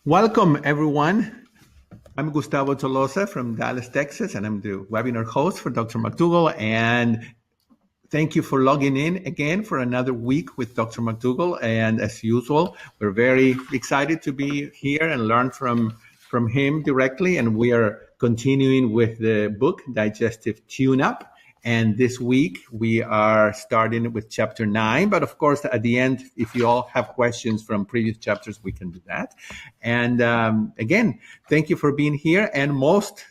Welcome, everyone. I'm Gustavo Tolosa from Dallas, Texas, and I'm the webinar host for Dr. McDougall. And thank you for logging in again for another week with Dr. McDougall. And as usual, we're very excited to be here and learn from him directly. And we are continuing with the book, Digestive Tune-Up. And this week, we are starting with chapter 9. But of course, at the end, if you all have questions from previous chapters, we can do that. And again, thank you for being here. And mostly,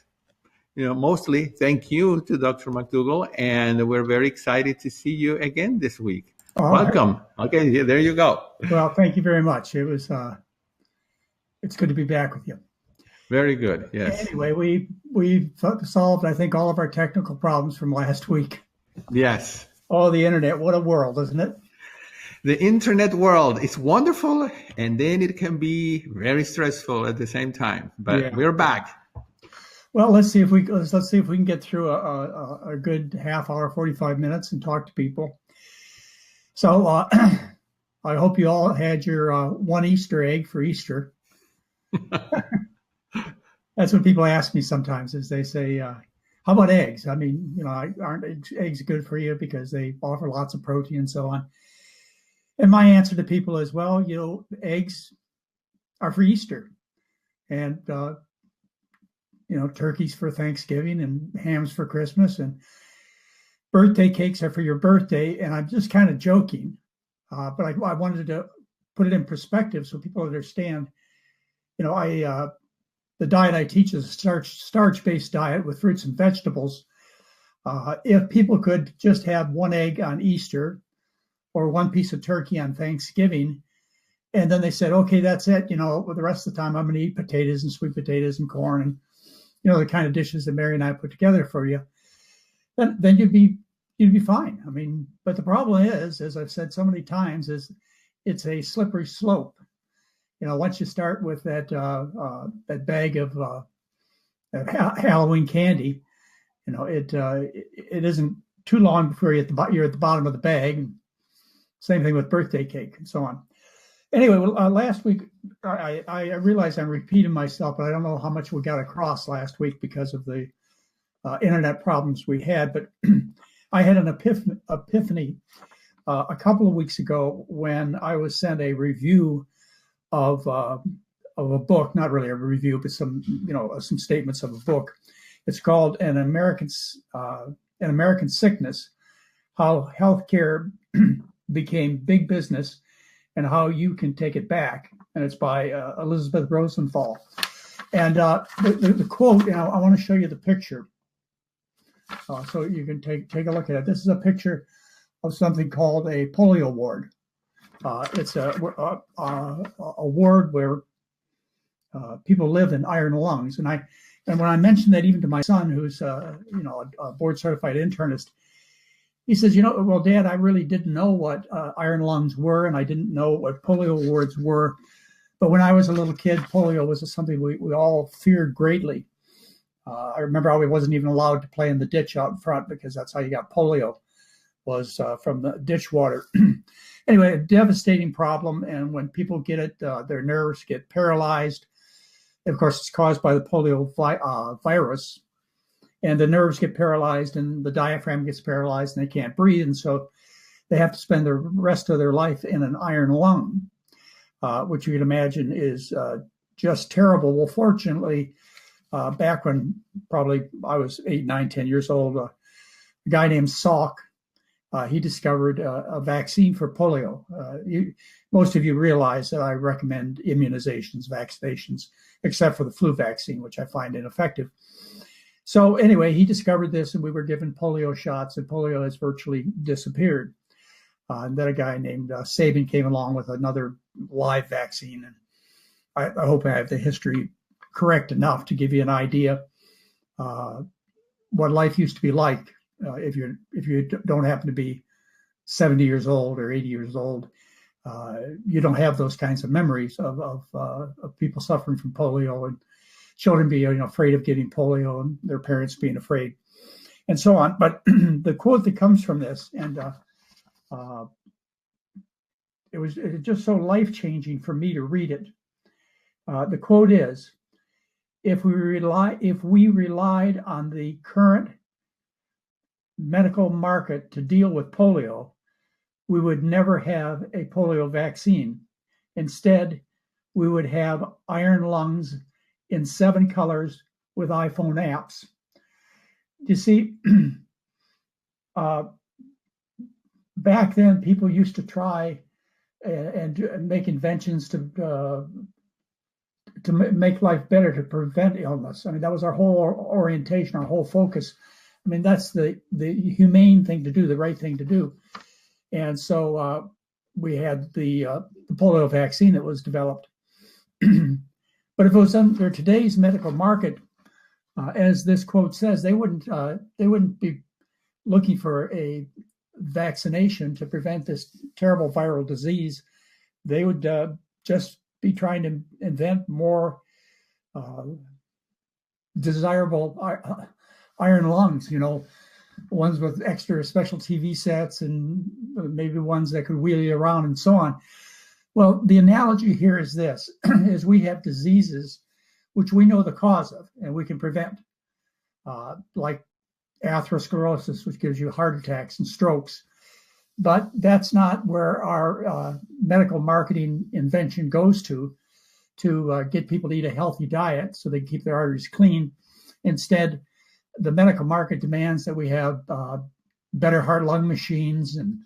thank you to Dr. McDougall. And we're very excited to see you again this week. Welcome. Right. Okay, there you go. Well, thank you very much. It's good to be back with you. Very good. Yes. Anyway, we solved, I think, all of our technical problems from last week. Yes. Oh, the internet. What a world, isn't it? The internet world is wonderful, and then it can be very stressful at the same time. But We're back. Well, let's see if we can get through a good half hour, 45 minutes, and talk to people. So I hope you all had your one Easter egg for Easter. That's what people ask me sometimes, is they say, how about eggs? I mean, aren't eggs good for you because they offer lots of protein and so on? And my answer to people is, well, eggs are for Easter, and turkeys for Thanksgiving and hams for Christmas, and birthday cakes are for your birthday. And I'm just kind of joking, but I wanted to put it in perspective so people understand. The diet I teach is a starch-based diet with fruits and vegetables. If people could just have one egg on Easter or one piece of turkey on Thanksgiving, and then they said, okay, that's it. The rest of the time I'm going to eat potatoes and sweet potatoes and corn and, the kind of dishes that Mary and I put together for you, then you'd be fine. I mean, but the problem is, as I've said so many times, is it's a slippery slope. Once you start with that bag of Halloween candy, it isn't too long before you're at the bottom of the bag. Same thing with birthday cake and so on. Anyway, last week I realize I'm repeating myself, but I don't know how much we got across last week because of the internet problems we had. But I had an epiphany a couple of weeks ago when I was sent a review of a book, not really a review, but some statements of a book. It's called An American Sickness: How Healthcare Became Big Business and How You Can Take It Back. And it's by Elizabeth Rosenthal. And the quote, I want to show you the picture so you can take a look at it. This is a picture of something called a polio ward. It's a ward where people live in iron lungs, and when I mentioned that even to my son, who's a board certified internist, he says, well, Dad, I really didn't know what iron lungs were, and I didn't know what polio wards were. But when I was a little kid, polio was something we all feared greatly. I remember I wasn't even allowed to play in the ditch out in front because that's how you got polio, was from the ditch water. Anyway, a devastating problem, and when people get it, their nerves get paralyzed. Of course, it's caused by the polio virus, and the nerves get paralyzed, and the diaphragm gets paralyzed, and they can't breathe, and so they have to spend the rest of their life in an iron lung, which you can imagine is just terrible. Well, fortunately, back when probably I was 8, 9, 10 years old, a guy named Salk, he discovered a vaccine for polio. Most of you realize that I recommend immunizations, vaccinations, except for the flu vaccine, which I find ineffective. So anyway, he discovered this, and we were given polio shots, and polio has virtually disappeared. And then a guy named Sabin came along with another live vaccine. And I hope I have the history correct enough to give you an idea what life used to be like. If you don't happen to be 70 years old or 80 years old, you don't have those kinds of memories of people suffering from polio and children being afraid of getting polio and their parents being afraid and so on. But the quote that comes from this, and it was just so life-changing for me to read it. The quote is, if we relied on the current medical market to deal with polio, we would never have a polio vaccine. Instead, we would have iron lungs in 7 colors with iPhone apps. You see, back then, people used to try and make inventions to make life better, to prevent illness. I mean, that was our whole orientation, our whole focus. I mean, that's the humane thing to do, the right thing to do. And so we had the polio vaccine that was developed. But if it was under today's medical market, as this quote says, they wouldn't be looking for a vaccination to prevent this terrible viral disease. They would just be trying to invent more desirable iron lungs, ones with extra special TV sets and maybe ones that could wheel you around and so on. Well, the analogy here is this, is we have diseases which we know the cause of and we can prevent, like atherosclerosis, which gives you heart attacks and strokes. But that's not where our medical marketing invention goes to get people to eat a healthy diet so they can keep their arteries clean. Instead, the medical market demands that we have better heart-lung machines and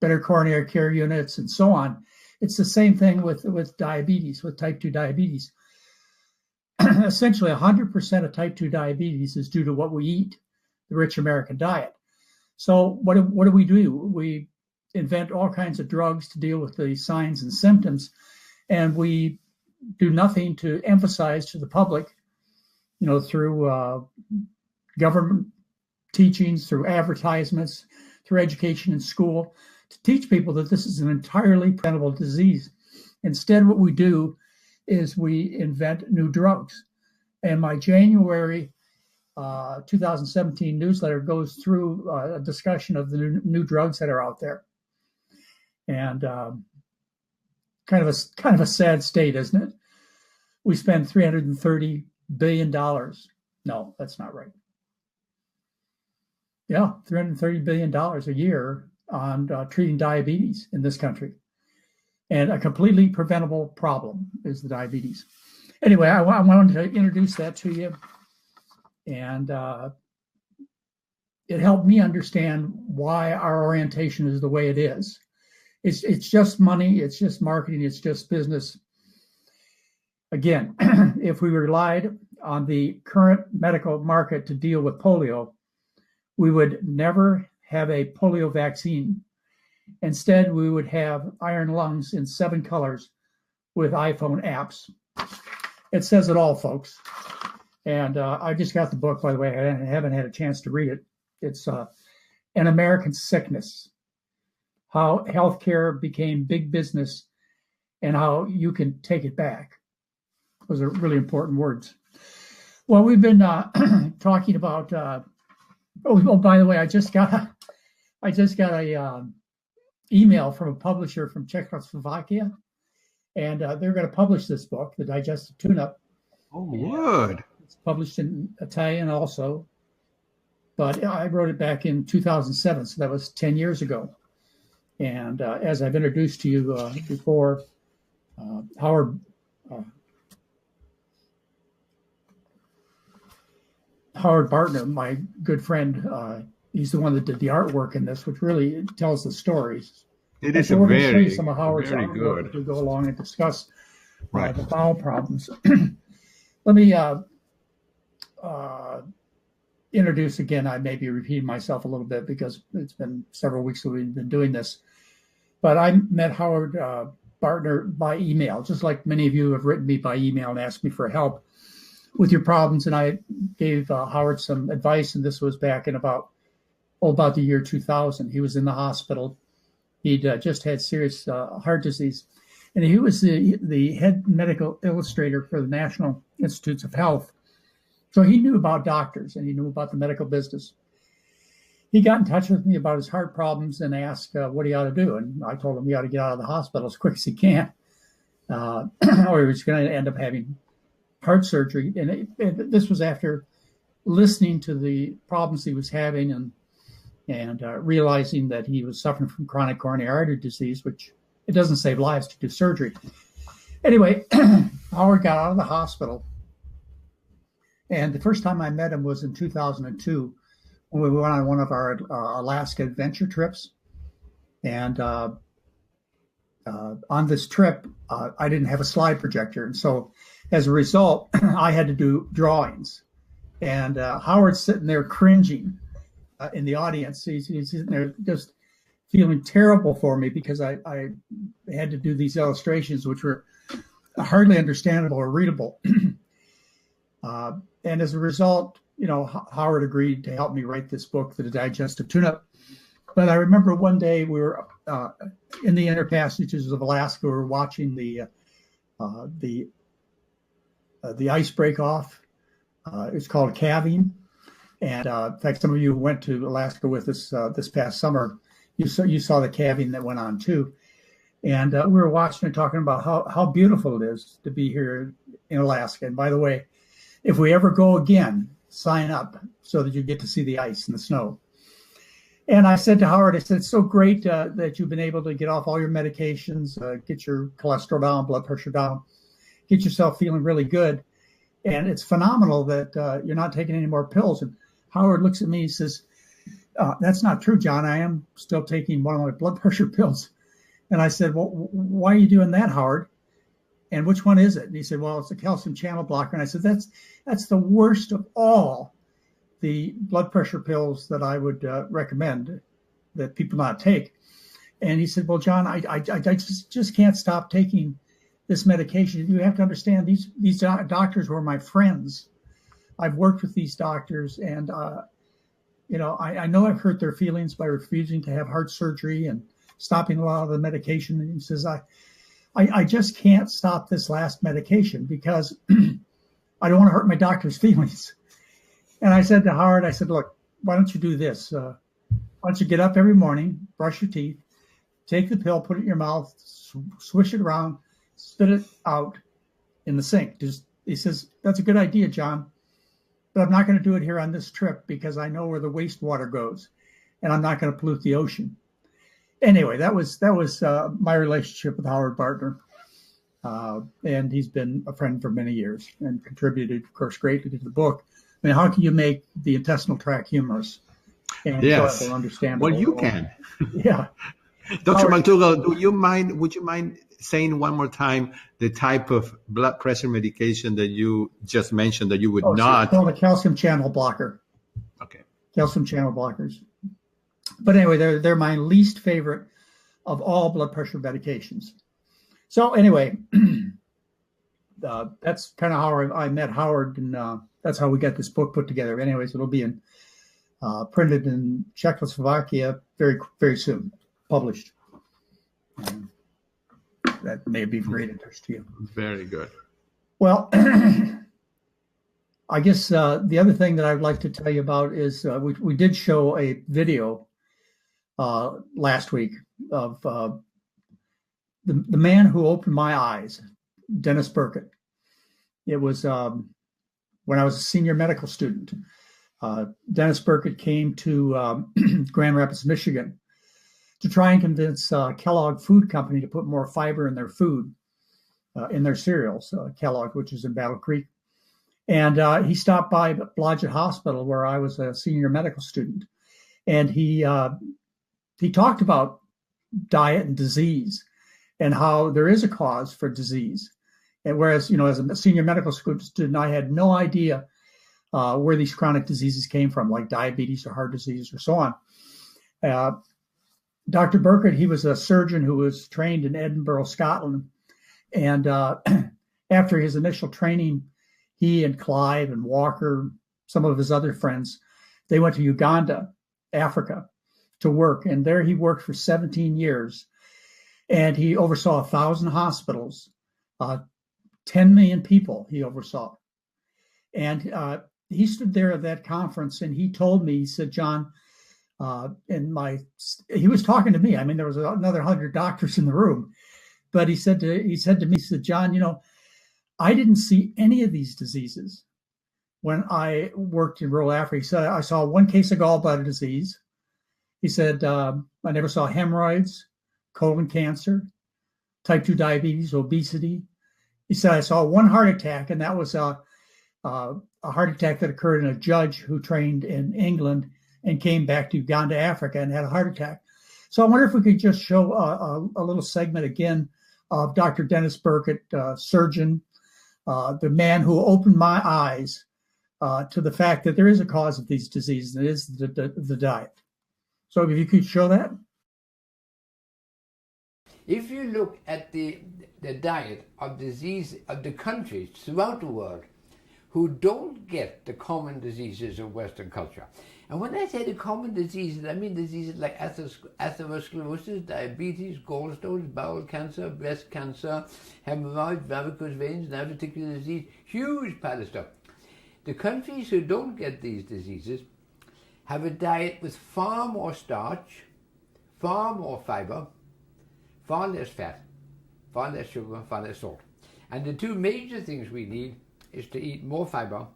better coronary care units and so on. It's the same thing with diabetes, with type 2 diabetes. Essentially, 100% of type 2 diabetes is due to what we eat, the rich American diet. So what do? We invent all kinds of drugs to deal with the signs and symptoms, and we do nothing to emphasize to the public, through government teachings, through advertisements, through education in school, to teach people that this is an entirely preventable disease. Instead, what we do is we invent new drugs. And my January 2017 newsletter goes through a discussion of the new drugs that are out there. And kind of a sad state, isn't it? We spend $330 billion. No, that's not right. Yeah, $330 billion a year on treating diabetes in this country. And a completely preventable problem is the diabetes. Anyway, I wanted to introduce that to you. And it helped me understand why our orientation is the way it is. It's just money, it's just marketing, it's just business. Again, if we relied on the current medical market to deal with polio, we would never have a polio vaccine. Instead, we would have iron lungs in 7 colors with iPhone apps. It says it all, folks. And I just got the book, by the way. I haven't had a chance to read it. It's An American Sickness, How Healthcare Became Big Business and How You Can Take It Back. Those are really important words. Well, we've been talking about, by the way, I just got a email from a publisher from Czechoslovakia, and they're going to publish this book, The Digestive Tune-Up. Oh, good. It's published in Italian also, but I wrote it back in 2007, so that was 10 years ago. And as I've introduced to you before, Howard Bartner, my good friend, he's the one that did the artwork in this, which really tells the stories. It is so we're going to show you very, some of Howard's very artwork good. as we go along and discuss Right. the bowel problems. Let me introduce again. I may be repeating myself a little bit because it's been several weeks that we've been doing this. But I met Howard Bartner by email, just like many of you have written me by email and asked me for help with your problems. And I gave Howard some advice, and this was back in about the year 2000. He was in the hospital. He'd just had serious heart disease. And he was the head medical illustrator for the National Institutes of Health. So he knew about doctors and he knew about the medical business. He got in touch with me about his heart problems and asked what he ought to do. And I told him he ought to get out of the hospital as quick as he can. or he was going to end up having heart surgery. And this was after listening to the problems he was having and realizing that he was suffering from chronic coronary artery disease, which it doesn't save lives to do surgery. Anyway, Howard got out of the hospital. And the first time I met him was in 2002 when we went on one of our Alaska adventure trips. And on this trip, I didn't have a slide projector. And so as a result, I had to do drawings. And Howard's sitting there cringing in the audience. He's sitting there just feeling terrible for me because I had to do these illustrations, which were hardly understandable or readable. And as a result, Howard agreed to help me write this book, The Digestive Tune-Up. But I remember one day we were in the inner passages of Alaska. We were watching the ice break off. It's called calving. And in fact, some of you who went to Alaska with us this past summer, you saw the calving that went on too. And we were watching and talking about how beautiful it is to be here in Alaska. And by the way, if we ever go again, sign up so that you get to see the ice and the snow. And I said to Howard, I said, it's so great that you've been able to get off all your medications, get your cholesterol down, blood pressure down, get yourself feeling really good. And it's phenomenal that you're not taking any more pills. And Howard looks at me and says, that's not true, John. I am still taking one of my blood pressure pills. And I said, well, why are you doing that, Howard? And which one is it? And he said, well, it's a calcium channel blocker. And I said, that's the worst of all the blood pressure pills that I would recommend that people not take. And he said, well, John, I just can't stop taking this medication. You have to understand these doctors were my friends. I've worked with these doctors, and I know I've hurt their feelings by refusing to have heart surgery and stopping a lot of the medication. And he says, I just can't stop this last medication because I don't want to hurt my doctor's feelings. And I said to Howard, I said, look, why don't you do this? Why don't you get up every morning, brush your teeth, take the pill, put it in your mouth, swish it around, spit it out in the sink. He says, that's a good idea, John, but I'm not going to do it here on this trip because I know where the wastewater goes and I'm not going to pollute the ocean. Anyway, that was my relationship with Howard Bartner. And he's been a friend for many years and contributed, of course, greatly to the book. I mean, how can you make the intestinal tract humorous and enjoyable, understandable? Well, you can. Yeah. Dr. McDougall, would you mind saying one more time the type of blood pressure medication that you just mentioned that you would not? It's called a calcium channel blocker. Okay. Calcium channel blockers. But anyway, they're my least favorite of all blood pressure medications. So anyway, that's kind of how I met Howard, and that's how we got this book put together. Anyways, it'll be printed in Czechoslovakia very, very soon, published. That may be of great interest to you. Very good. Well, I guess the other thing that I'd like to tell you about is we did show a video last week of the man who opened my eyes, Dennis Burkett. It was when I was a senior medical student. Dennis Burkett came to Grand Rapids, Michigan, to try and convince Kellogg Food Company to put more fiber in their food, in their cereals, Kellogg, which is in Battle Creek. And he stopped by Blodgett Hospital, where I was a senior medical student. And he talked about diet and disease and how there is a cause for disease. And whereas, as a senior medical student, I had no idea where these chronic diseases came from, like diabetes or heart disease or so on. Dr. Burkett, he was a surgeon who was trained in Edinburgh, Scotland. And after his initial training, he and Clive and Walker, some of his other friends, they went to Uganda, Africa, to work. And there he worked for 17 years. And he oversaw 1,000 hospitals, 10 million people he oversaw. And he stood there at that conference and he told me, he said, John, he was talking to me. I mean, there was another 100 doctors in the room. But he said to me, he said, John, I didn't see any of these diseases when I worked in rural Africa. He said, I saw one case of gallbladder disease. He said, I never saw hemorrhoids, colon cancer, type 2 diabetes, obesity. He said, I saw one heart attack, and that was a heart attack that occurred in a judge who trained in England and came back to Uganda, Africa, and had a heart attack. So I wonder if we could just show a little segment again of Dr. Dennis Burkett, surgeon, the man who opened my eyes to the fact that there is a cause of these diseases, and it is the diet. So if you could show that. If you look at the diet of disease of the countries throughout the world who don't get the common diseases of Western culture, and when I say the common diseases, I mean diseases like atherosclerosis, diabetes, gallstones, bowel cancer, breast cancer, hemorrhoids, varicose veins, diverticular disease, huge pile of stuff. The countries who don't get these diseases have a diet with far more starch, far more fiber, far less fat, far less sugar, far less salt. And the two major things we need is to eat more fiber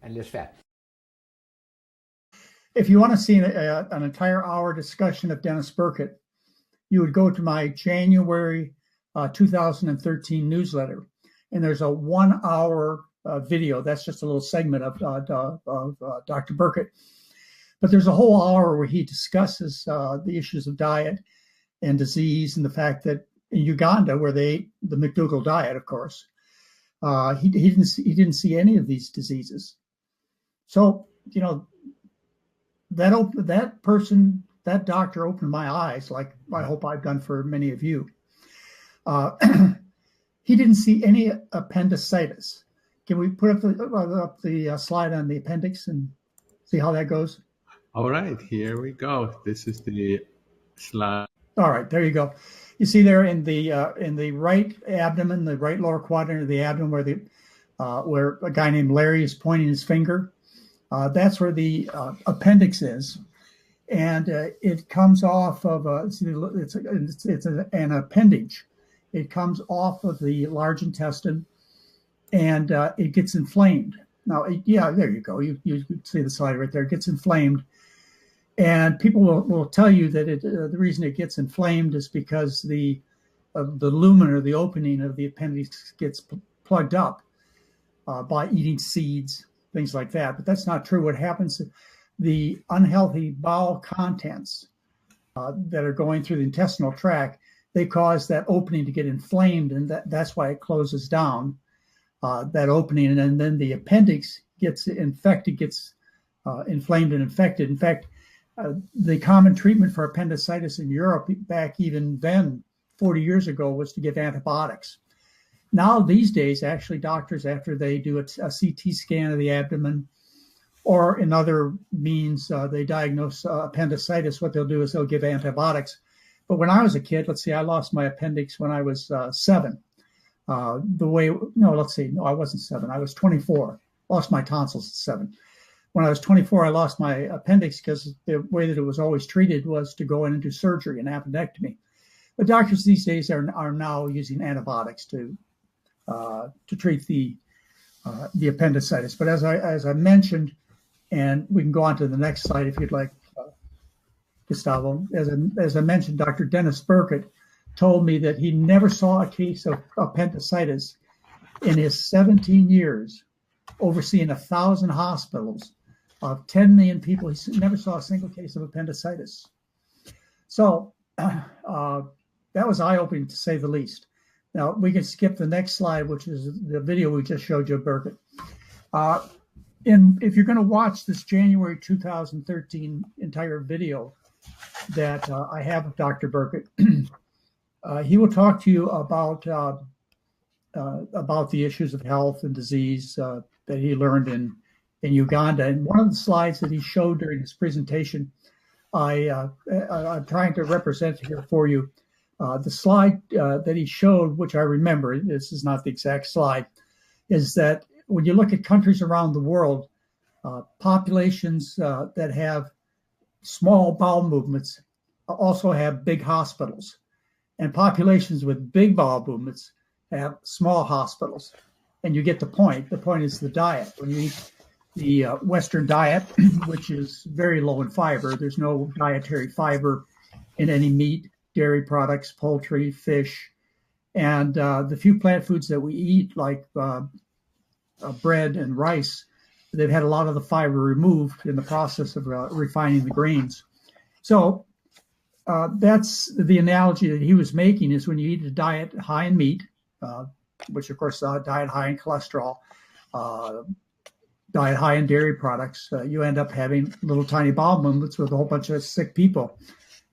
and less fat. If you want to see an entire hour discussion of Dennis Burkett, you would go to my January 2013 newsletter, and there's a 1 hour video. That's just a little segment of Dr. Burkett. But there's a whole hour where he discusses the issues of diet and disease, and the fact that in Uganda, where they ate the McDougall diet, of course, he didn't see any of these diseases. So that doctor opened my eyes, like I hope I've done for many of you. He didn't see any appendicitis. Can we put up the slide on the appendix and see how that goes? All right, here we go. This is the slide. All right, there you go. You see there in the right abdomen, the right lower quadrant of the abdomen, where a guy named Larry is pointing his finger. That's where the appendix is, and it comes off of it's an appendage. It comes off of the large intestine, and it gets inflamed. Now, there you go. You see the slide right there. It gets inflamed. And people will tell you that the reason it gets inflamed is because the lumen, or the opening of the appendix, gets plugged up by eating seeds, things like that. But that's not true. What happens, the unhealthy bowel contents that are going through the intestinal tract, they cause that opening to get inflamed, and that's why it closes down, that opening. And then the appendix gets infected, gets inflamed and infected. In fact, the common treatment for appendicitis in Europe back even then, 40 years ago, was to give antibiotics. Now, these days, actually, doctors, after they do a CT scan of the abdomen, or in other means, they diagnose appendicitis, what they'll do is they'll give antibiotics. But when I was a kid, let's see, I lost my appendix when I was 7. I wasn't 7. I was 24. Lost my tonsils at 7. When I was 24, I lost my appendix because the way that it was always treated was to go in and do surgery, an appendectomy. But doctors these days are now using antibiotics to treat the appendicitis. But as I mentioned, and we can go on to the next slide if you'd like, Gustavo. As I mentioned, Dr. Dennis Burkett told me that he never saw a case of appendicitis in his 17 years overseeing 1,000 hospitals of 10 million people. He never saw a single case of appendicitis. So that was eye-opening, to say the least. Now, we can skip the next slide, which is the video we just showed you of Burkett. If you're going to watch this January 2013 entire video that I have of Dr. Burkett, he will talk to you about the issues of health and disease that he learned in Uganda. And one of the slides that he showed during his presentation, I'm trying to represent here for you. The slide that he showed, which I remember, this is not the exact slide, is that when you look at countries around the world, populations that have small bowel movements also have big hospitals. And populations with big bowel movements have small hospitals. And you get the point. The point is the diet. When you eat the Western diet, which is very low in fiber, there's no dietary fiber in any meat, dairy products, poultry, fish. And the few plant foods that we eat, like bread and rice, they've had a lot of the fiber removed in the process of refining the grains. So that's the analogy that he was making, is when you eat a diet high in meat, which of course a diet high in cholesterol, diet high in dairy products, you end up having little tiny bowel movements with a whole bunch of sick people.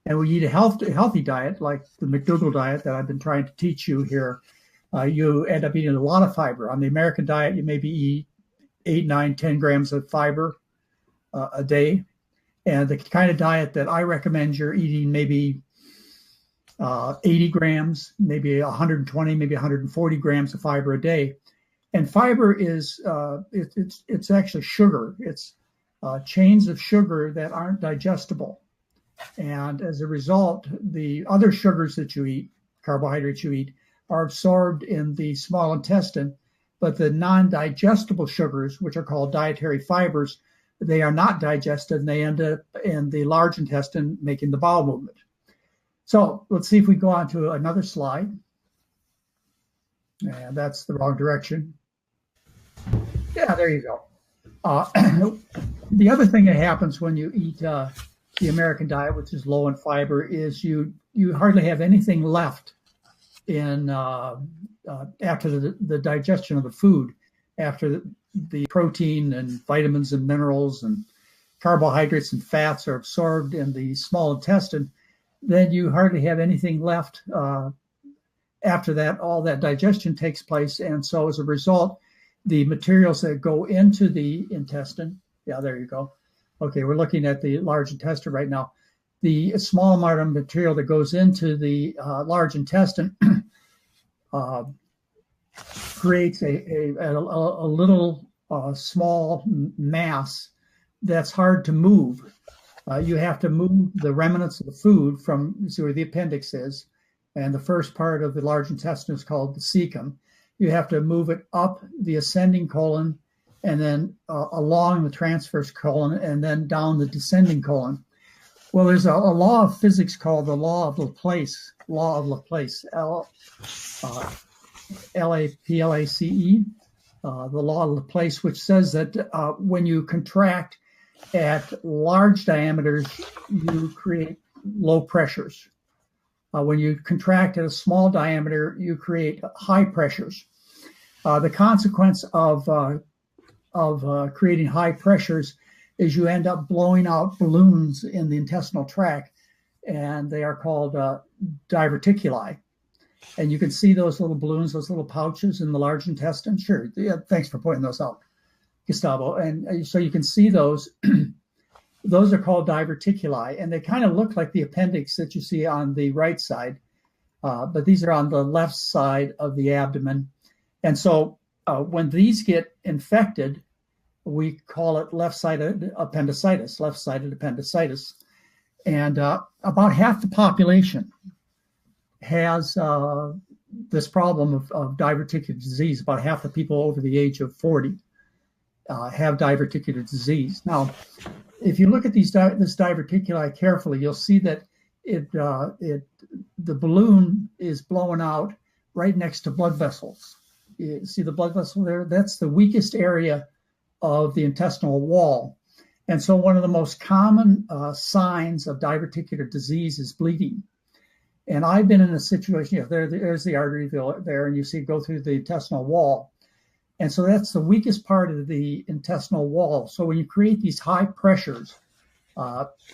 And when you eat a healthy diet, like the McDougall diet that I've been trying to teach you here, you end up eating a lot of fiber. On the American diet, you maybe eat 8, 9, 10 grams of fiber a day. And the kind of diet that I recommend, you're eating maybe 80 grams, maybe 120, maybe 140 grams of fiber a day. And fiber is, it's actually sugar. It's chains of sugar that aren't digestible. And as a result, the other sugars that you eat, carbohydrates you eat, are absorbed in the small intestine. But the non-digestible sugars, which are called dietary fibers, they are not digested, and they end up in the large intestine making the bowel movement. So let's see if we go on to another slide. And that's the wrong direction. Yeah, there you go. The other thing that happens when you eat the American diet, which is low in fiber, is you hardly have anything left in after the digestion of the food, after the protein and vitamins and minerals and carbohydrates and fats are absorbed in the small intestine. Then you hardly have anything left after that. All that digestion takes place, and so as a result, the materials that go into the intestine, yeah, there you go. Okay, we're looking at the large intestine right now. The small amount of material that goes into the large intestine creates a little small mass that's hard to move. You have to move the remnants of the food from, see where the appendix is, and the first part of the large intestine is called the cecum. You have to move it up the ascending colon, and then along the transverse colon, and then down the descending colon. Well, there's a law of physics called the law of Laplace, L-A-P-L-A-C-E, the law of Laplace, which says that when you contract at large diameters, you create low pressures. When you contract at a small diameter, you create high pressures. The consequence of creating high pressures is you end up blowing out balloons in the intestinal tract, and they are called diverticuli. And you can see those little balloons, those little pouches in the large intestine. Sure, yeah, thanks for pointing those out, Gustavo. And so you can see those. Those are called diverticuli, and they kind of look like the appendix that you see on the right side, but these are on the left side of the abdomen. And so when these get infected, we call it left-sided appendicitis. And about half the population has this problem of diverticular disease. About half the people over the age of 40 have diverticular disease. Now, if you look at this diverticuli carefully, you'll see that the balloon is blowing out right next to blood vessels. You see the blood vessel there? That's the weakest area of the intestinal wall. And so one of the most common signs of diverticular disease is bleeding. And I've been in a situation, there's the artery there, and you see it go through the intestinal wall. And so that's the weakest part of the intestinal wall. So when you create these high pressures,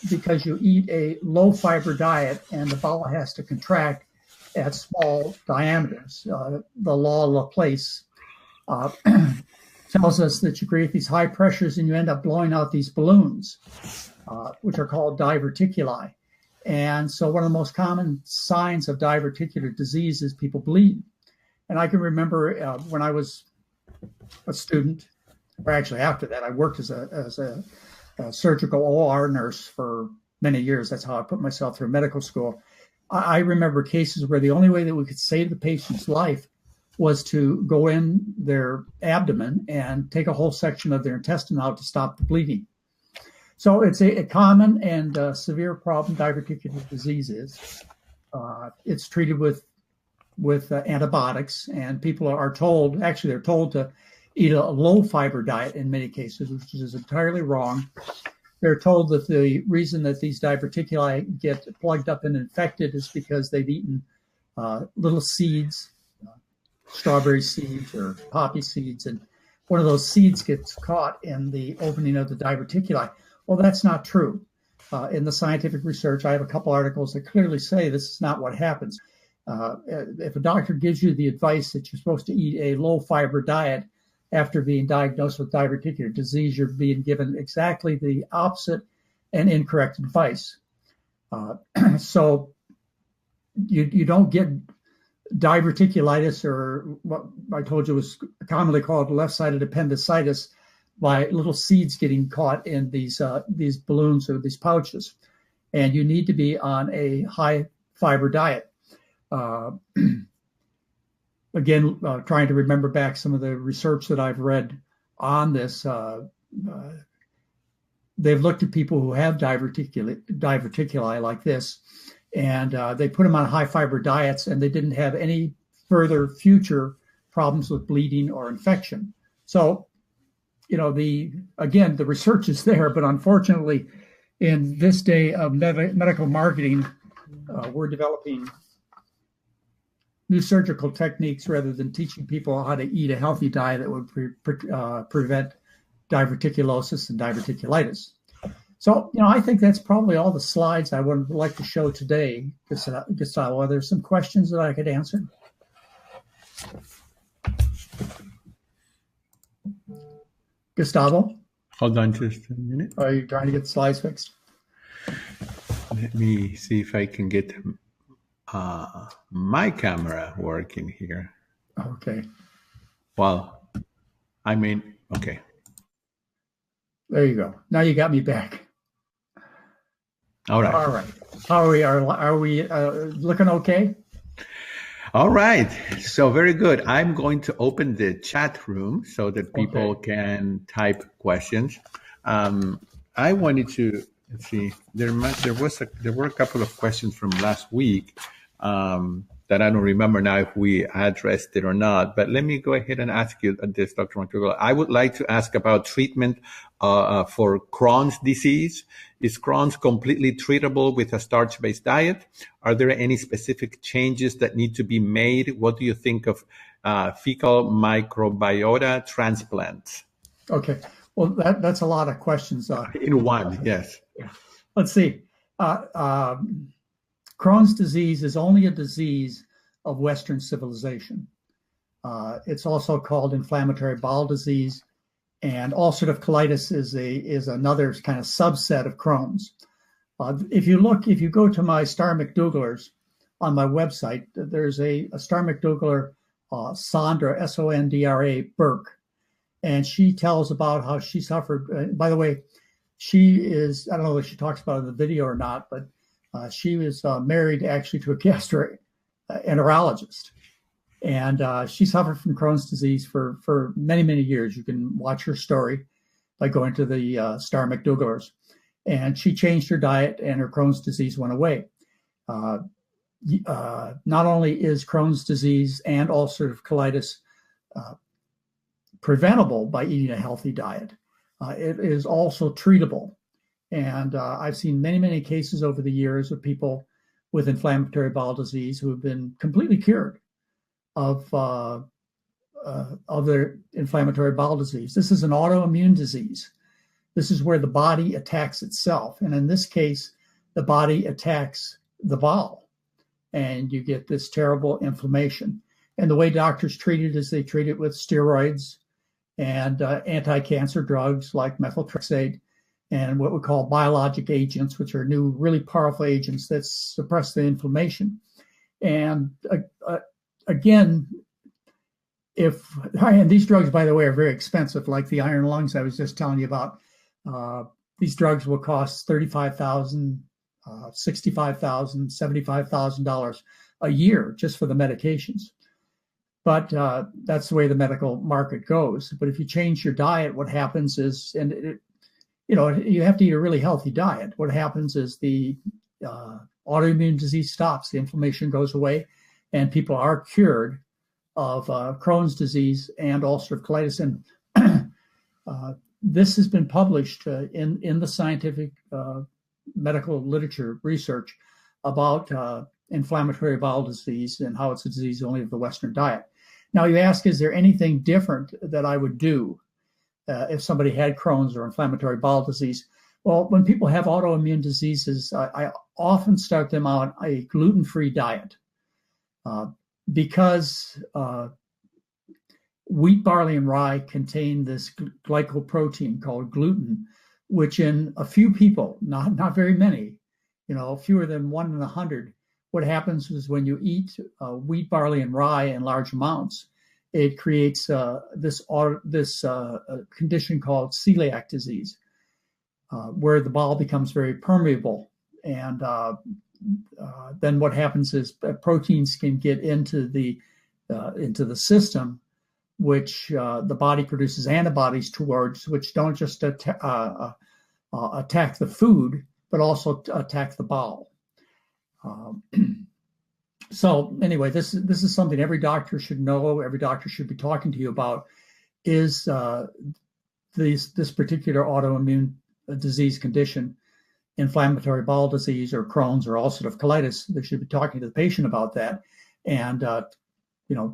because you eat a low fiber diet and the bowel has to contract at small diameters, the law of Laplace tells us that you create these high pressures and you end up blowing out these balloons, which are called diverticuli. And so one of the most common signs of diverticular disease is people bleed. And I can remember when I was a student, or actually after that, I worked as a surgical OR nurse for many years. That's how I put myself through medical school. I remember cases where the only way that we could save the patient's life was to go in their abdomen and take a whole section of their intestine out to stop the bleeding. So it's a common and severe problem, diverticular disease is. It's treated with antibiotics, and people are told, actually they're told to eat a low fiber diet in many cases, which is entirely wrong. They're told that the reason that these diverticuli get plugged up and infected is because they've eaten little seeds, strawberry seeds or poppy seeds, and one of those seeds gets caught in the opening of the diverticuli. Well, that's not true. In the scientific research, I have a couple articles that clearly say this is not what happens. If a doctor gives you the advice that you're supposed to eat a low fiber diet after being diagnosed with diverticular disease, you're being given exactly the opposite and incorrect advice. So you don't get diverticulitis, or what I told you was commonly called left-sided appendicitis, by little seeds getting caught in these balloons or these pouches. And you need to be on a high fiber diet. Again, trying to remember back some of the research that I've read on this. They've looked at people who have diverticuli like this, and they put them on high fiber diets, and they didn't have any further future problems with bleeding or infection. So, the research is there, but unfortunately, in this day of medical marketing, we're developing new surgical techniques rather than teaching people how to eat a healthy diet that would prevent diverticulosis and diverticulitis. So, I think that's probably all the slides I would like to show today, Gustavo. Are there some questions that I could answer? Gustavo? Hold on just a minute. Are you trying to get the slides fixed? Let me see if I can get my camera working here. Okay. Well, okay. There you go. Now you got me back. All right. All right. How are we looking okay? All right. So very good. I'm going to open the chat room so that people can type questions. I wanted to, let's see, there were a couple of questions from last week that I don't remember now if we addressed it or not, but let me go ahead and ask you this, Dr. McDougall. I would like to ask about treatment for Crohn's disease. Is Crohn's completely treatable with a starch-based diet? Are there any specific changes that need to be made? What do you think of fecal microbiota transplants? Okay. Well, that's a lot of questions. In one, yes. Let's see. Crohn's disease is only a disease of Western civilization. It's also called inflammatory bowel disease, and ulcerative colitis is another kind of subset of Crohn's. If you go to my Star McDougallars on my website, there's a Star McDougallor, Sondra, Sondra Burke, and she tells about how she suffered. By the way, she is, I don't know if she talks about it in the video or not, but she was married actually to a gastroenterologist, and she suffered from Crohn's disease for many, many years. You can watch her story by going to the Star McDougallars. And she changed her diet, and her Crohn's disease went away. Not only is Crohn's disease and ulcerative colitis preventable by eating a healthy diet, it is also treatable. And I've seen many, many cases over the years of people with inflammatory bowel disease who have been completely cured of their inflammatory bowel disease. This is an autoimmune disease. This is where the body attacks itself. And in this case, the body attacks the bowel, and you get this terrible inflammation. And the way doctors treat it is they treat it with steroids and anti-cancer drugs like methotrexate, and what we call biologic agents, which are new, really powerful agents that suppress the inflammation. And again, and these drugs, by the way, are very expensive, like the iron lungs I was just telling you about. These drugs will cost $35,000 $65,000, $75,000 a year just for the medications. But that's the way the medical market goes. But if you change your diet, what happens is, you have to eat a really healthy diet. What happens is the autoimmune disease stops, the inflammation goes away, and people are cured of Crohn's disease and ulcerative colitis. And this has been published in the scientific medical literature research about inflammatory bowel disease and how it's a disease only of the Western diet. Now you ask, is there anything different that I would do if somebody had Crohn's or inflammatory bowel disease? Well, when people have autoimmune diseases, I often start them on a gluten-free diet because wheat, barley, and rye contain this glycoprotein called gluten, which in a few people, not very many, fewer than 1 in 100, what happens is when you eat wheat, barley, and rye in large amounts, it creates this condition called celiac disease, where the bowel becomes very permeable. And then what happens is proteins can get into the system, which the body produces antibodies towards, which don't just attack the food, but also attack the bowel. So anyway, this is something every doctor should know. Every doctor should be talking to you about is this particular autoimmune disease condition, inflammatory bowel disease or Crohn's or ulcerative colitis. They should be talking to the patient about that and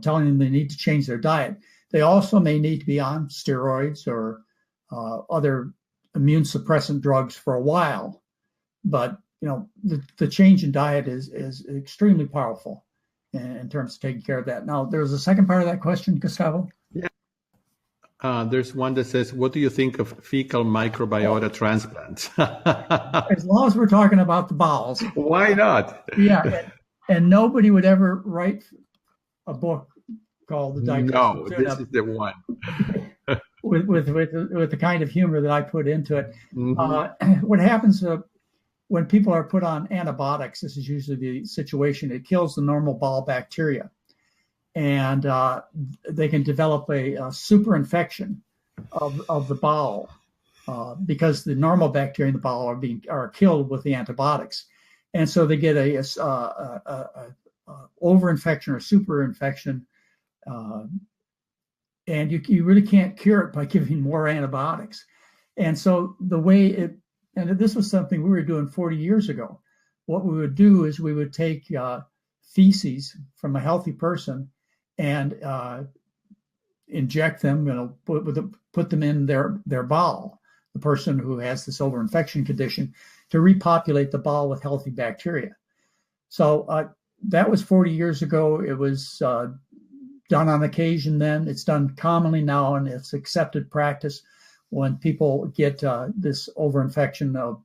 telling them they need to change their diet. They also may need to be on steroids or other immune suppressant drugs for a while, but the change in diet is extremely powerful in terms of taking care of that. Now, there's a second part of that question, Gustavo. Yeah. There's one that says, what do you think of fecal microbiota transplants? As long as we're talking about the bowels. Why not? Yeah. And nobody would ever write a book called The Digestive. No, this is the one. with the kind of humor that I put into it. Mm-hmm. What happens when people are put on antibiotics, this is usually the situation, it kills the normal bowel bacteria. And they can develop a super infection of the bowel because the normal bacteria in the bowel are killed with the antibiotics. And so they get a overinfection or super infection. And you really can't cure it by giving more antibiotics. And so the way and this was something we were doing 40 years ago. What we would do is we would take feces from a healthy person and inject them, put them in their bowel, the person who has this overinfection condition, to repopulate the bowel with healthy bacteria. So that was 40 years ago. It was done on occasion then. It's done commonly now, and it's accepted practice when people get this overinfection of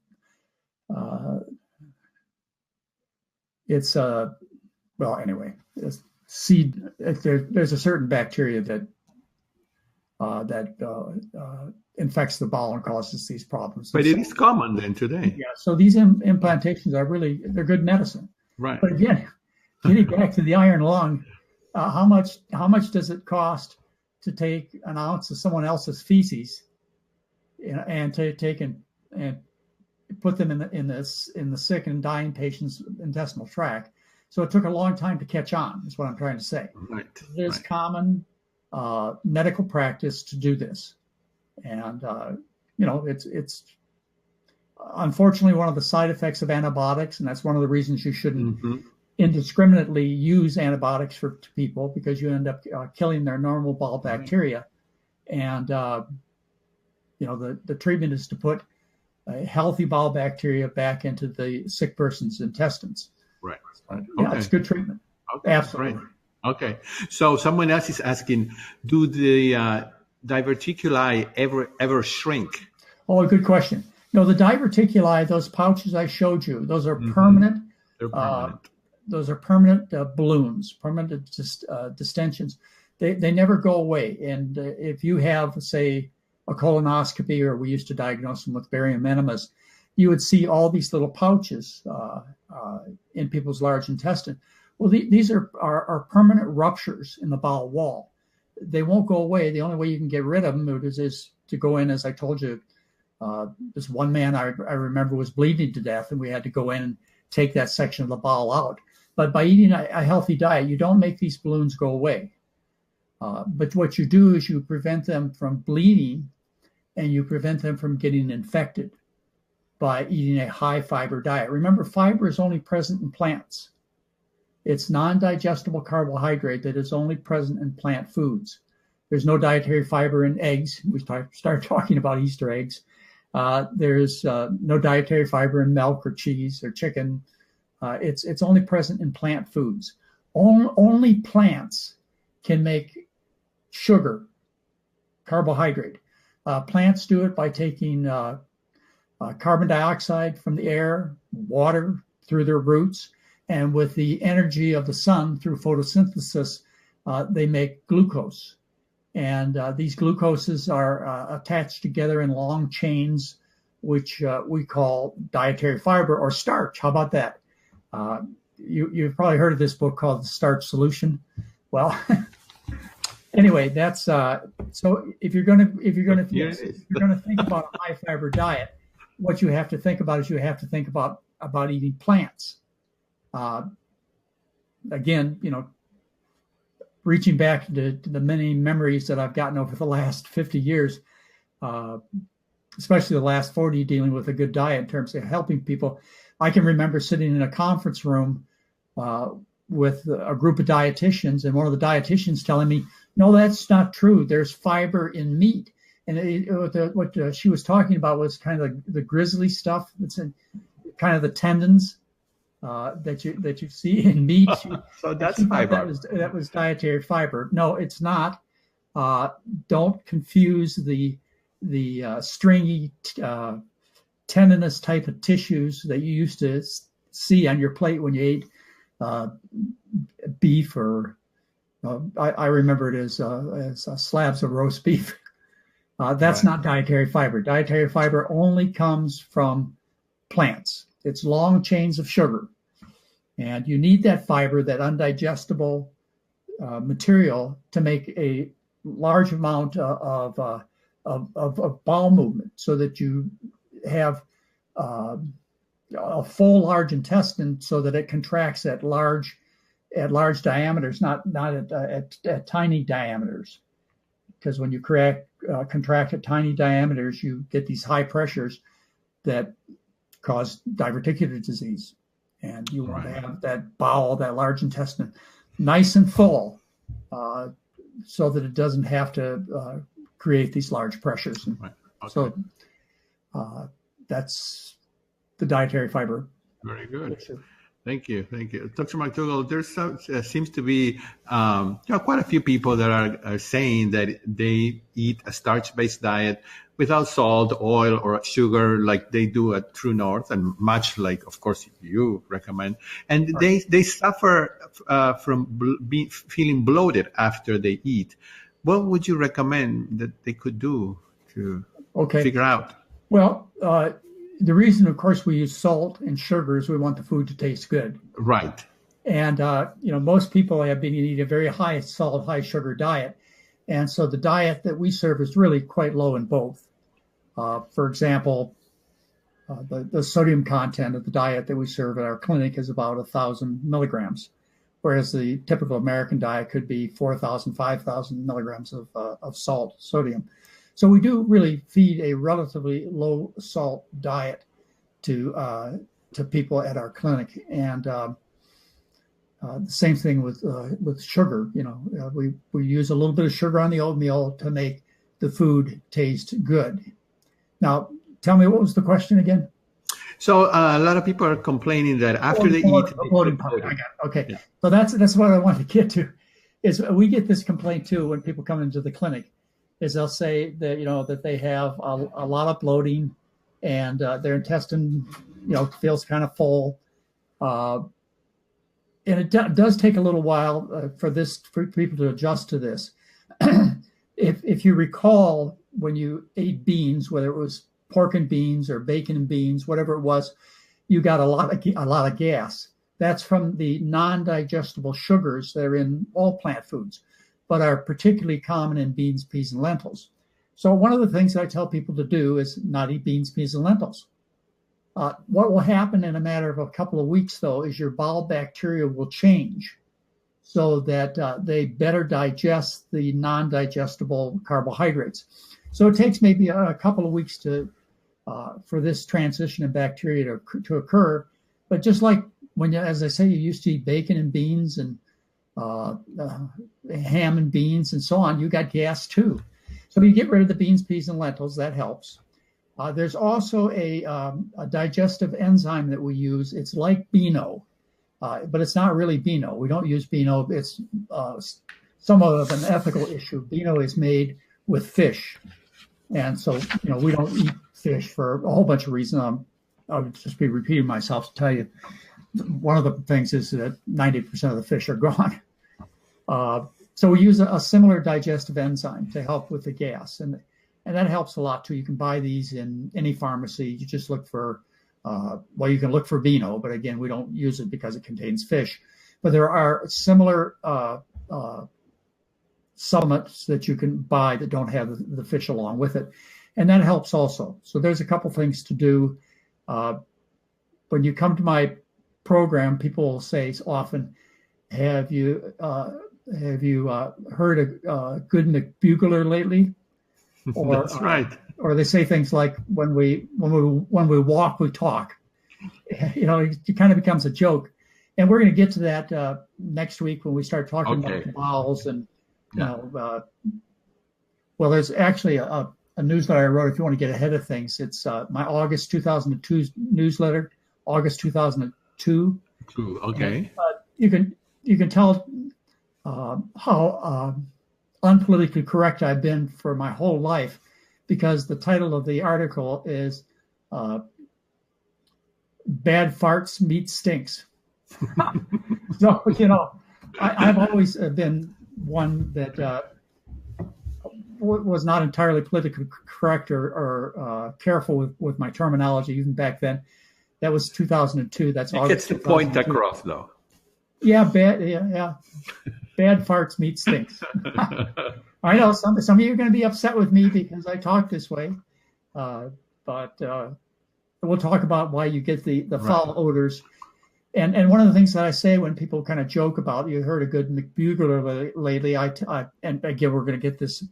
there's a certain bacteria that infects the bowel and causes these problems. But it is common then today. Yeah. So these implantations they're good medicine. Right. But again, getting back to the iron lung, how much does it cost to take an ounce of someone else's feces and to take and put them in the sick and dying patient's intestinal tract? So it took a long time to catch on, is what I'm trying to say. Right. It is common medical practice to do this. And, it's unfortunately one of the side effects of antibiotics, and that's one of the reasons you shouldn't indiscriminately use antibiotics to people, because you end up killing their normal bowel bacteria. And, the treatment is to put a healthy bowel bacteria back into the sick person's intestines. Right. Yeah, it's good treatment. Okay, absolutely. Great. Okay. So someone else is asking, do the diverticuli ever shrink? Oh, good question. No, the diverticuli, those pouches I showed you, those are permanent. They're permanent. Those are permanent balloons, permanent distensions. They never go away. And if you have, say, a colonoscopy, or we used to diagnose them with barium enemas, you would see all these little pouches in people's large intestine. Well, these are permanent ruptures in the bowel wall. They won't go away. The only way you can get rid of them is to go in, as I told you. This one man I remember was bleeding to death, and we had to go in and take that section of the bowel out. But by eating a healthy diet, you don't make these balloons go away. But what you do is you prevent them from bleeding, and you prevent them from getting infected by eating a high fiber diet. Remember, fiber is only present in plants. It's non-digestible carbohydrate that is only present in plant foods. There's no dietary fiber in eggs. We start talking about Easter eggs. There's no dietary fiber in milk or cheese or chicken. It's only present in plant foods. Only plants can make sugar, carbohydrate. Plants do it by taking carbon dioxide from the air, water through their roots, and with the energy of the sun through photosynthesis, they make glucose. And these glucoses are attached together in long chains, which we call dietary fiber or starch. How about that? You've probably heard of this book called The Starch Solution. Well, anyway, that's so if you're going to think about a high fiber diet, what you have to think about is you have to think about eating plants. Again, reaching back to the many memories that I've gotten over the last 50 years, especially the last 40, dealing with a good diet in terms of helping people. I can remember sitting in a conference room with a group of dietitians, and one of the dietitians telling me, no, that's not true. There's fiber in meat. And what she was talking about was kind of the grisly stuff. It's kind of the tendons that you see in meat. So that's fiber. That was dietary fiber. No, it's not. Don't confuse the stringy tendinous type of tissues that you used to see on your plate when you ate beef or I remember it as slabs of roast beef. That's not dietary fiber. Dietary fiber only comes from plants. It's long chains of sugar. And you need that fiber, that undigestible material, to make a large amount of bowel movement so that you have a full large intestine so that it contracts at large diameters, not at tiny diameters. Because when you contract at tiny diameters, you get these high pressures that cause diverticular disease. And you want to have that bowel, that large intestine, nice and full, so that it doesn't have to create these large pressures. Right. Okay. So that's the dietary fiber. Very good. Thank you. Dr. McDougall, there seems to be quite a few people that are saying that they eat a starch-based diet without salt, oil, or sugar like they do at True North, and much like, of course, you recommend. And they suffer from feeling bloated after they eat. What would you recommend that they could do to figure out? Well, the reason, of course, we use salt and sugar is we want the food to taste good. Right. And, most people have been eating a very high salt, high sugar diet. And so the diet that we serve is really quite low in both. For example, the sodium content of the diet that we serve at our clinic is about 1,000 milligrams, whereas the typical American diet could be 4,000, 5,000 milligrams of sodium. So we do really feed a relatively low salt diet to people at our clinic, and the same thing with sugar. We use a little bit of sugar on the oatmeal to make the food taste good. Now, tell me, what was the question again? So a lot of people are complaining that after they eat, bloating part. I got it. Okay, yeah. So that's what I wanted to get to. Is we get this complaint too when people come into the clinic. Is they'll say that that they have a lot of bloating, and their intestine feels kind of full, and it does take a little while for people to adjust to this. If you recall, when you ate beans, whether it was pork and beans or bacon and beans, whatever it was, you got a lot of gas. That's from the non-digestible sugars that are in all plant foods, but are particularly common in beans, peas, and lentils. So one of the things that I tell people to do is not eat beans, peas, and lentils. What will happen in a matter of a couple of weeks, though, is your bowel bacteria will change so that they better digest the non-digestible carbohydrates. So it takes maybe a couple of weeks for this transition of bacteria to occur. But just like when, as I say, you used to eat bacon and beans and ham and beans and so on, you got gas too. So you get rid of the beans, peas, and lentils. That helps. There's also a digestive enzyme that we use. It's like Beano, but it's not really Beano. We don't use Beano. It's somewhat of an ethical issue. Beano is made with fish. And so, we don't eat fish for a whole bunch of reasons. I would just be repeating myself to tell you. One of the things is that 90% of the fish are gone. So we use a similar digestive enzyme to help with the gas. And that helps a lot too. You can buy these in any pharmacy. You just look for, you can look for Beano, but again, we don't use it because it contains fish. But there are similar supplements that you can buy that don't have the fish along with it. And that helps also. So there's a couple things to do. When you come to my program, people will say often, have you heard a good McDougall lately? Or, that's right. Or they say things like, when we walk, we talk. It kind of becomes a joke. And we're going to get to that next week when we start talking about the bowels and, there's actually a newsletter I wrote if you want to get ahead of things. It's my August 2002 newsletter, August 2002. Okay. And, you can tell how unpolitically correct I've been for my whole life, because the title of the article is Bad Farts Meat Stinks. So, I've always been one that was not entirely politically correct or careful with my terminology even back then. That was 2002. That's August. It gets the point across, though. Yeah, bad farts meat stinks. I know some of you are going to be upset with me because I talk this way, but we'll talk about why you get the foul odors. And one of the things that I say when people kind of joke about, you heard a good McDougall lately, and again, we're going to get this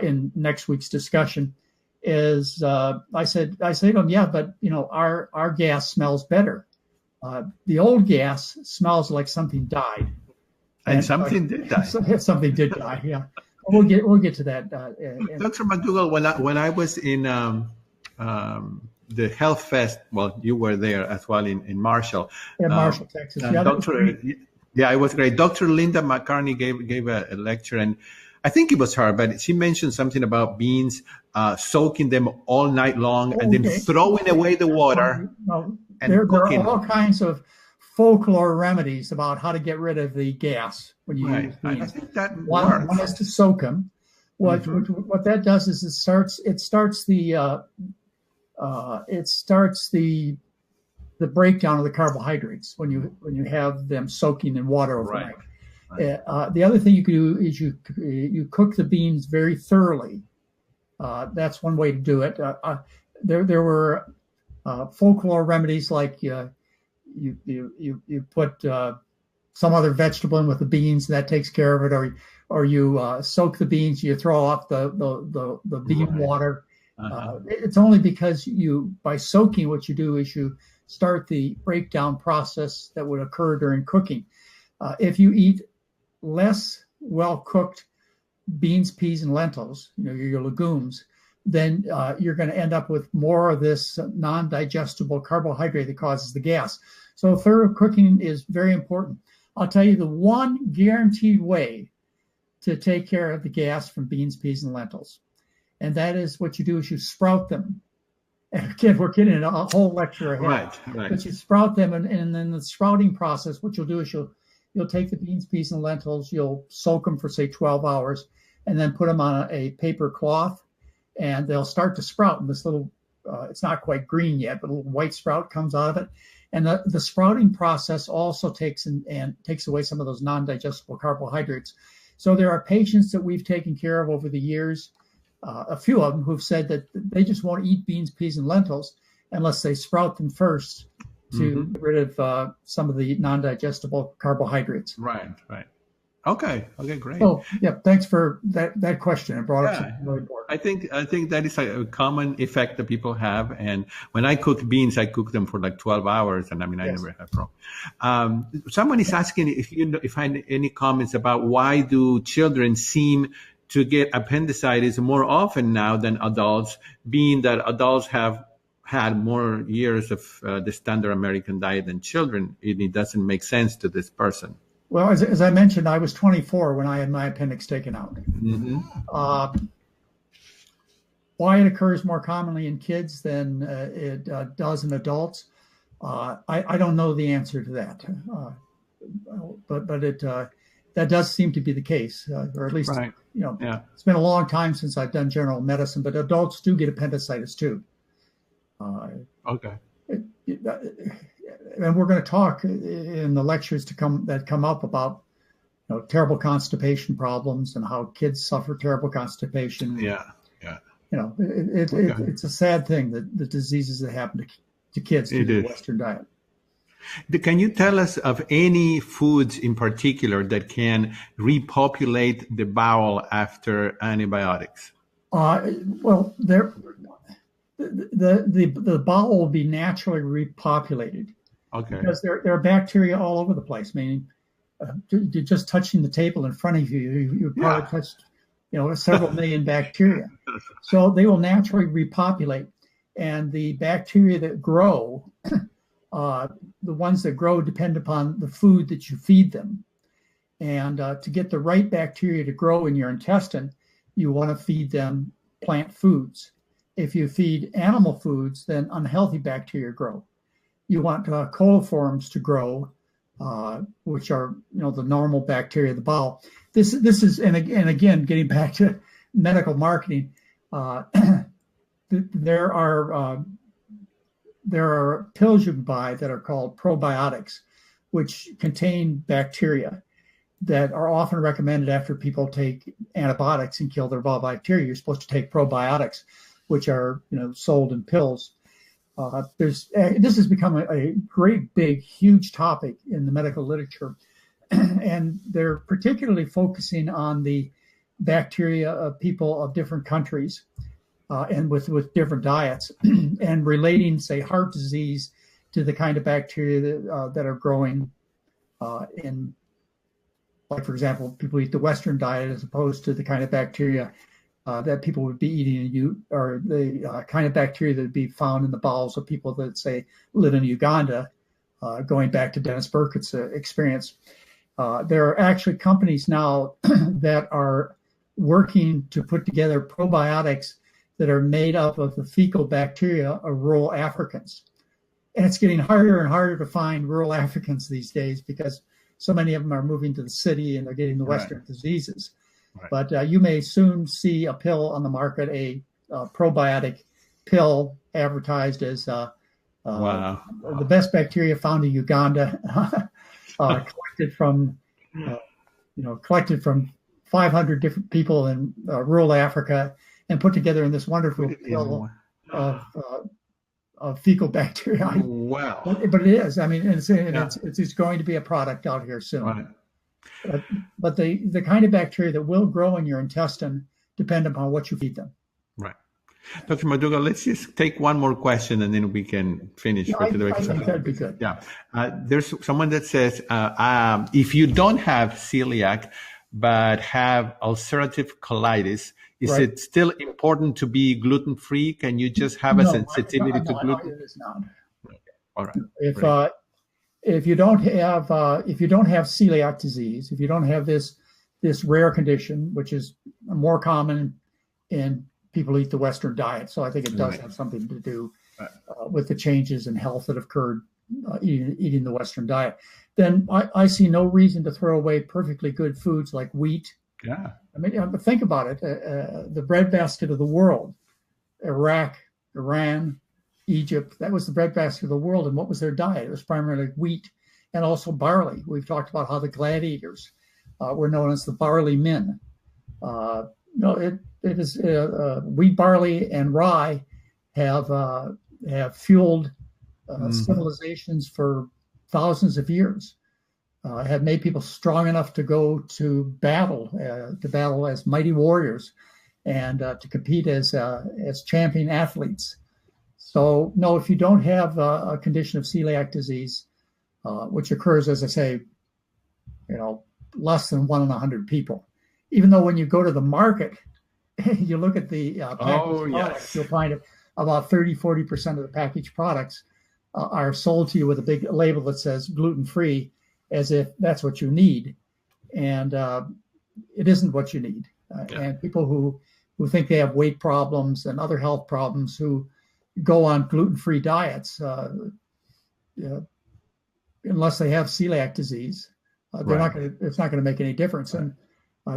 in next week's discussion, is I say to them, yeah, but our gas smells better. The old gas smells like something died. And something did die. Something did die, yeah. We'll get to that. Dr. McDougall, when I was in the Health Fest, well, you were there as well in Marshall. In Marshall, Texas. Yeah, it was great. Dr. Linda McCartney gave a lecture, and I think it was her, but she mentioned something about beans, soaking them all night long and then throwing away the water. There are all kinds of folklore remedies about how to get rid of the gas when you use beans. I think that one works. is to soak them. What that does is it starts the breakdown of the carbohydrates when you have them soaking in water overnight. Right. The other thing you can do is you cook the beans very thoroughly. That's one way to do it. There were folklore remedies like you put some other vegetable in with the beans, that takes care of it, or you soak the beans, you throw off the bean water. It's only because by soaking, what you do is you start the breakdown process that would occur during cooking. If you eat less well-cooked beans, peas, and lentils, your legumes, then you're going to end up with more of this non-digestible carbohydrate that causes the gas. So thorough cooking is very important. I'll tell you the one guaranteed way to take care of the gas from beans, peas, and lentils. And that is what you do is you sprout them. And again, we're getting a whole lecture ahead. Right. But you sprout them, and in the sprouting process, what you'll do is you'll take the beans, peas, and lentils, you'll soak them for, say, 12 hours, and then put them on a paper cloth, and they'll start to sprout in this little it's not quite green yet, but a little white sprout comes out of it. And the sprouting process also takes away some of those non-digestible carbohydrates. So there are patients that we've taken care of over the years, a few of them who've said that they just won't eat beans, peas, and lentils unless they sprout them first to get rid of some of the non-digestible carbohydrates. Right. Okay, great. Oh, yeah, thanks for that question. It brought up something really important. I think that is a common effect that people have. And when I cook beans, I cook them for like 12 hours, and I never have problem. Someone is asking if I had any comments about why do children seem to get appendicitis more often now than adults, being that adults have had more years of the standard American diet than children. It doesn't make sense to this person. Well, as I mentioned, I was 24 when I had my appendix taken out. Why it occurs more commonly in kids than it does in adults, I don't know the answer to that. But that does seem to be the case, or at least It's been a long time since I've done general medicine, but adults do get appendicitis too. Okay. And we're going to talk in the lectures that come up about terrible constipation problems and how kids suffer terrible constipation. It's a sad thing that the diseases that happen to kids through the Western diet. Can you tell us of any foods in particular that can repopulate the bowel after antibiotics? Well, the bowel will be naturally repopulated. Okay. Because there are bacteria all over the place. Meaning, you're just touching the table in front of you. You probably touched, several million bacteria. So they will naturally repopulate, and the bacteria that grow, the ones that grow depend upon the food that you feed them. And to get the right bacteria to grow in your intestine, you want to feed them plant foods. If you feed animal foods, then unhealthy bacteria grow. You want coliforms to grow, which are the normal bacteria of the bowel. This is and again getting back to medical marketing. There are pills you can buy that are called probiotics, which contain bacteria that are often recommended after people take antibiotics and kill their bacteria. You're supposed to take probiotics, which are sold in pills. This has become a great, big, huge topic in the medical literature, and they're particularly focusing on the bacteria of people of different countries and with different diets, and relating, say, heart disease to the kind of bacteria that are growing in, like, for example, people eat the Western diet as opposed to the kind of bacteria that people would be eating or the kind of bacteria that would be found in the bowels of people that, say, live in Uganda, going back to Dennis Burkitt's experience. There are actually companies now that are working to put together probiotics that are made up of the fecal bacteria of rural Africans. And it's getting harder and harder to find rural Africans these days because so many of them are moving to the city and they're getting the Western diseases. Right. But you may soon see a pill on the market, a probiotic pill advertised as the best bacteria found in Uganda, collected from 500 different people in rural Africa, and put together in this wonderful pill of fecal bacteria. Wow! But it is. I mean, it's going to be a product out here soon. Right. But the kind of bacteria that will grow in your intestine depend upon what you feed them. Right. Dr. McDougall, let's just take one more question and then we can finish. I think that'd be good. Yeah. There's someone that says, if you don't have celiac but have ulcerative colitis, is it still important to be gluten-free? Can you just have a sensitivity to gluten? No, it is not. Okay. All right. If you don't have celiac disease, if you don't have this rare condition, which is more common in people who eat the Western diet, so I think it does have something to do with the changes in health that have occurred eating the Western diet, then I see no reason to throw away perfectly good foods like wheat. Yeah. I mean, think about it. The breadbasket of the world, Iraq, Iran, Egypt. That was the breadbasket of the world. And what was their diet? It was primarily wheat and also barley. We've talked about how the gladiators were known as the barley men. No, it is wheat, barley, and rye have fueled civilizations for thousands of years. Have made people strong enough to go to battle as mighty warriors, and to compete as champion athletes. So no, if you don't have a condition of celiac disease, which occurs, as I say, less than 1 in 100 people, even though when you go to the market, you look at the packaged products, you'll find about 30-40% of the packaged products are sold to you with a big label that says gluten-free, as if that's what you need. And it isn't what you need. And people who think they have weight problems and other health problems who go on gluten-free diets, unless they have celiac disease, it's not going to make any difference. And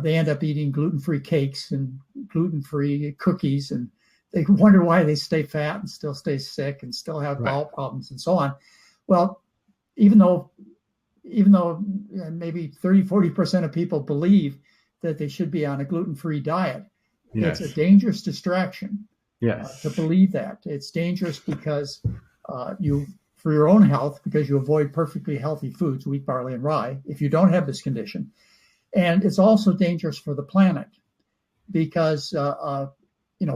they end up eating gluten-free cakes and gluten-free cookies, and they wonder why they stay fat and still stay sick and still have bowel problems and so on. Well, even though maybe 30-40% of people believe that they should be on a gluten-free diet, it's a dangerous distraction. To believe that. It's dangerous because for your own health, because you avoid perfectly healthy foods, wheat, barley, and rye, if you don't have this condition. And it's also dangerous for the planet because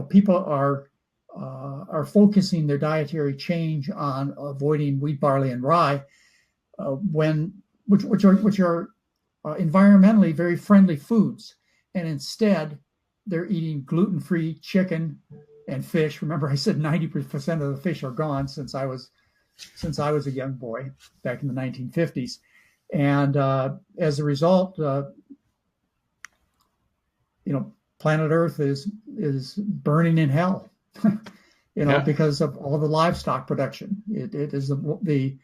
people are focusing their dietary change on avoiding wheat, barley, and rye, which are environmentally very friendly foods, and instead they're eating gluten-free chicken and fish. Remember, I said 90% of the fish are gone since I was a young boy back in the 1950s, and as a result, planet Earth is burning in hell, because of all the livestock production. It is the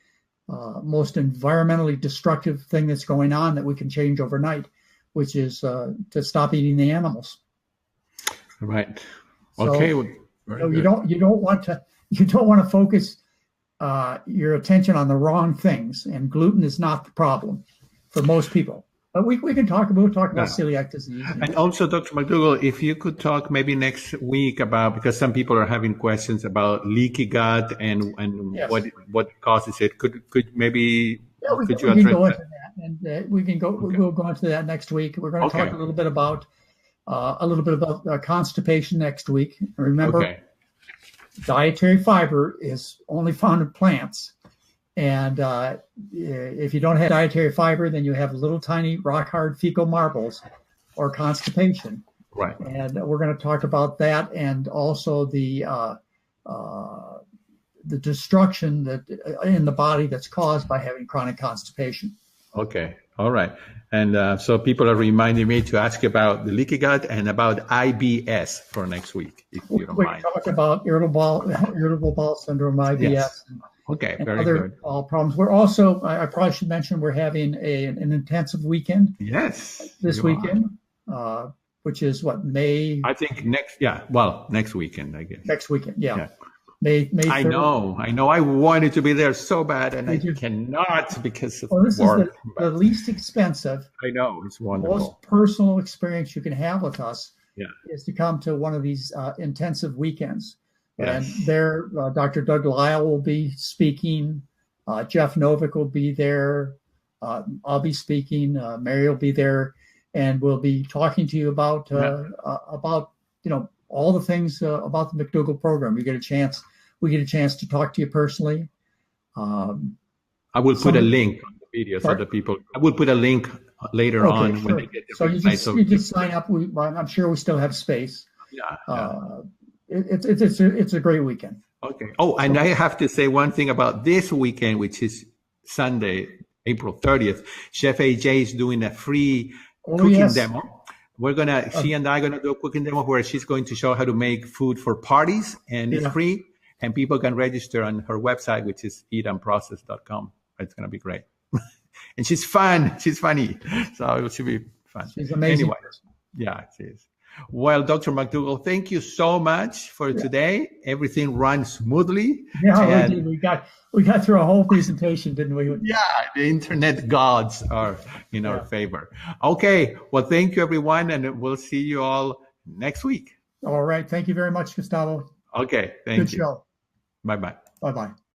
most environmentally destructive thing that's going on that we can change overnight, which is to stop eating the animals. Right. So, okay. You don't want to focus your attention on the wrong things, and gluten is not the problem for most people. But we'll talk about celiac disease. And also, Dr. McDougall, if you could talk maybe next week about, because some people are having questions about leaky gut and what causes it. Could maybe could you address go into that? And we can go. Okay. We'll go into that next week. We're going to talk a little bit about constipation next week. Remember, dietary fiber is only found in plants. And if you don't have dietary fiber, then you have little tiny rock hard fecal marbles or constipation. Right. And we're going to talk about that, and also the destruction that in the body that's caused by having chronic constipation. Okay. All right. And so people are reminding me to ask about the leaky gut and about IBS for next week, if you don't mind. We talk about irritable bowel syndrome, IBS. Yes. Okay, and very other good. Problems. We're also, I probably should mention, we're having an intensive weekend. Yes. This weekend, which is what, May? I think next weekend, I guess. Next weekend, yeah. May 3rd. I know. I wanted to be there so bad, and I cannot because of this work. Is the least expensive. I know, it's wonderful. Most personal experience you can have with us is to come to one of these intensive weekends. And there, Dr. Doug Lyle will be speaking. Jeff Novick will be there. I'll be speaking. Mary will be there, and we'll be talking to you about all the things about the McDougall program. We get a chance to talk to you personally. I will put a link on the video so the people. I will put a link later on when they get the website. So you just sign up. I'm sure we still have space. It's a great weekend. Okay. Oh, and I have to say one thing about this weekend, which is Sunday, April 30th. Chef AJ is doing a free cooking demo. We're she and I are gonna do a cooking demo where she's going to show how to make food for parties, and it's free, and people can register on her website, which is eatandprocess.com. It's gonna be great. And she's fun. She's funny. So it should be fun. She's amazing. Anyway, yeah, she is. Well, Dr. McDougall, thank you so much for today. Everything runs smoothly. Yeah, we did. We got through a whole presentation, didn't we? Yeah, the internet gods are in our favor. Okay, well, thank you, everyone, and we'll see you all next week. All right. Thank you very much, Gustavo. Okay, thank Good you. show. Bye-bye. Bye-bye.